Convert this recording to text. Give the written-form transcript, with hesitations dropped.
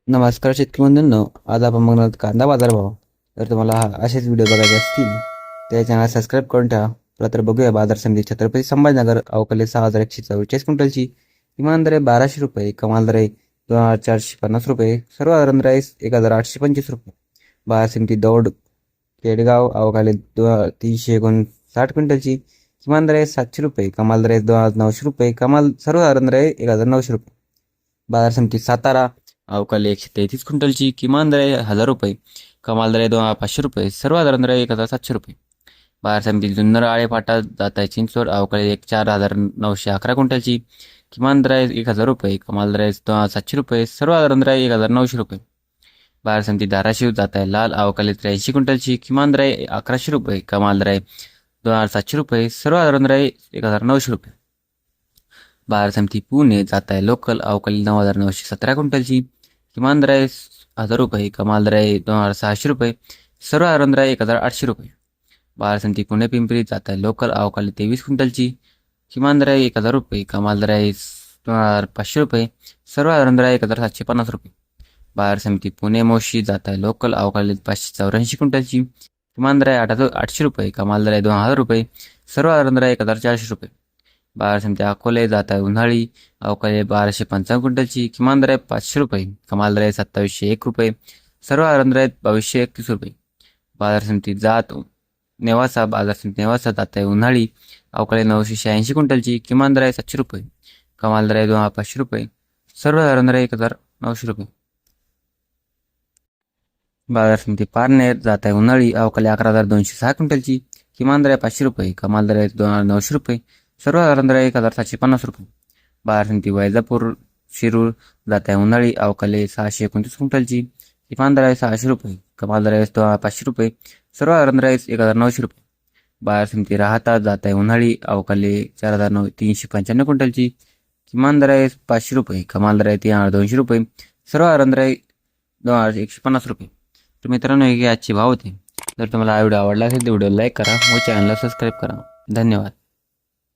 नमस्कार शेतकरी बंधूंनो, आज आपण बघणार आहोत कांदा बाजार भाव. जर तुम्हाला असेच व्हिडिओ बघायचे असतील तर चॅनल सबस्क्राईब करून ठेवा. चला तर बघूया. बाजार समिती छत्रपती संभाजीनगर अवकाली 6144 क्विंटलची किमान दर आहे 1200 रुपये, कमाल दर आहे 2450 रुपये, सर्वसाधारण दर आहे 1825 रुपये. बाजार समिती दौंड केडगाव अवकाली 359 क्विंटलची किमान दर आहे 700 रुपये, कमाल दर आहे 2900 रुपये, सर्वसाधारण दर आहे 1900 रुपये. बाजार समिती सातारा अवकाली 133 क्विंटलची किमान दर आहे 1000 रुपये, कमाल दर आहे 2500 रुपये, सर्वसाधारण दर आहे 1700 रुपये. बाजार समिती जुन्नर आळेफाटा जात आहे चिंचवड अवकाळी 4911 क्विंटलची किमान दर आहे 1000 रुपये, कमाल दर आहे 700 रुपये, सर्वसाधारण दर आहे 1900 रुपये. बाजार समिती धाराशिव जात आहे लाल अवकाळी 83 क्विंटलची किमान दर आहे 1100 रुपये, कमाल दर आहे 2700 रुपये, सर्वसाधारण दर आहे 1900 रुपये. बाजार समिती पुणे जात आहे लोकल अवकाळी 9917 क्विंटलची किमान दर आहे 1000 रुपये, कमाल दर आहे 2600 रुपये, सर्वसाधारण दर आहे 1800 रुपये. बाजार समिती पुणे पिंपरी जात आहे लोकल अवकाळी 23 क्विंटलची किमान दर आहे 1000 रुपये, कमाल दर आहे 2500 रुपये, सर्वसाधारण दर आहे 1750 रुपये. बाजार समिती पुणे मोशी जात आहे लोकल अवकाळी 584 क्विंटलची किमान दर आहे 800 रुपये, कमाल दर आहे 2000 रुपये, सर्वसाधारण दर आहे 1440 रुपये. बाजार समिती अकोले जात आहे उन्हाळी अवकाळी 1255 क्विंटलची किमान दर आहे 500 रुपये, कमाल दर आहे 2701 रुपये, सर्वसाधारण दर आहे 2231 रुपये. बाजार समिती बाजार समिती नेवासा जात आहे उन्हाळी अवकाळी 986 क्विंटलची किमान दर आहे 700 रुपये, कमाल दर आहे 2500 रुपये, सर्वसाधारण दर आहे 1900 रुपये. बाजार समिती पारनेर जात आहे उन्हाळी अवकाळी 11206 क्विंटलची किमान दर आहे 500 रुपये, कमाल दर आहे 2900 रुपये, सर्वसाधारण दर आहे 1750 रुपये. बाजार समिती वैजापूर शिरूर जात आहे उन्हाळी अवकाळी 629 क्विंटलची किमान दर आहे 600 रुपये, कमाल दर आहे 500 रुपये, सर्वसाधारण दर आहे 1900 रुपये. बाजार समिती राहता जात आहे उन्हाळी अवकाळी 4395 क्विंटलची किमान दर आहे 500 रुपये, कमाल दर आहे 200 रुपये, सर्वसाधारण दर आहे 150 रुपये. तर मित्रांनो, हे आजचे भाव होते. जर तुम्हाला हा व्हिडिओ आवडला असेल तर व्हिडिओ लाईक करा व चॅनलला सबस्क्राईब करा. धन्यवाद.